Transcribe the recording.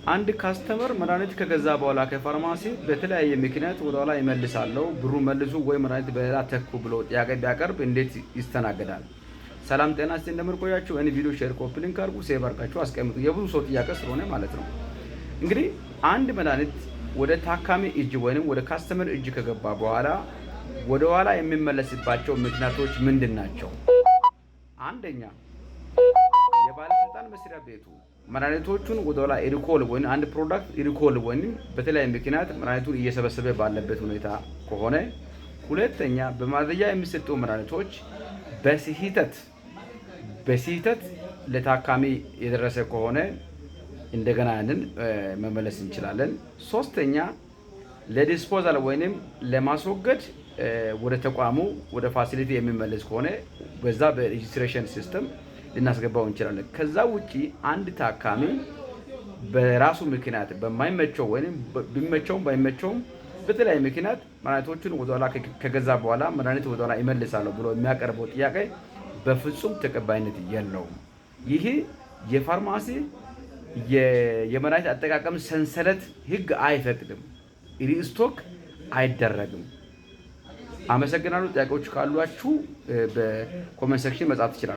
አንድ ካስተመር መድኃኒት ከገዛ በኋላ ከፋርማሲ በተለያየ ምክንያት ወደ ኋላ ይመልሳለሁ ብሩ መልሱ ወይ መድኃኒት በሌላ ተኩ ብሎ ጥያቄ ቢያቀርብ እንዴት ይስተናገዳል? ሰላም ጤና እስቲ እንደምርቆያችሁ እኔ ቪዲዮ ሼር ኮፒ ሊንክ አድርጉ ሴቭ አድርጋችሁ አስቀምጡ። የብዙ ሰው ጥያቄ ስለሆነ ማለት ነው። እንግዲህ አንድ መድኃኒት ወደ ታካሚ እጅ ወይንም ወደ ካስተመር እጅ ከገባ በኋላ ወደ ኋላ የሚመለስባቸው ምክንያቶች ምንድን ናቸው? አንደኛ የባለስልጣን መስሪያ ቤቱ መድኃኒቶቹን ወደ ኋላ ሪኮል ወይም አንድ ፕሮዳክት ሪኮል ወይም በተለያየ ምክንያት መድኃኒቱን እየሰበሰበ ባለበት ሁኔታ ከሆነ፣ ሁለተኛ በማዘዣ የሚሰጡ መድኃኒቶች በስህተት ለታካሚ የደረሰ ከሆነ እንደገና ያንን መመለስ እንችላለን። ሶስተኛ ለዲስፖዛል ወይንም ለማስወገድ ወደ ተቋሙ ወደ ፋሲሊቲ የሚመለስ ከሆነ በዛ በሬጂስትሬሽን ሲስተም ልናስገባው እንችላለን። ከዛ ውጪ አንድ ታካሚ በራሱ ምክንያት በማይመቸው ወይንም ቢመቸውም ባይመቸውም በተለያየ ምክንያት መድኃኒቶቹን ወደኋላ ከገዛ በኋላ መድኃኒት ወደኋላ ይመልሳለሁ ብሎ የሚያቀርበው ጥያቄ በፍጹም ተቀባይነት የለውም። ይህ የፋርማሲ የመድኃኒት አጠቃቀም ሰንሰለት ህግ አይፈቅድም። ሪስቶክ አይደረግም። አመሰግናለሁ። ጥያቄዎች ካሏችሁ በኮሜንት ሴክሽን መጻፍ ትችላላችሁ።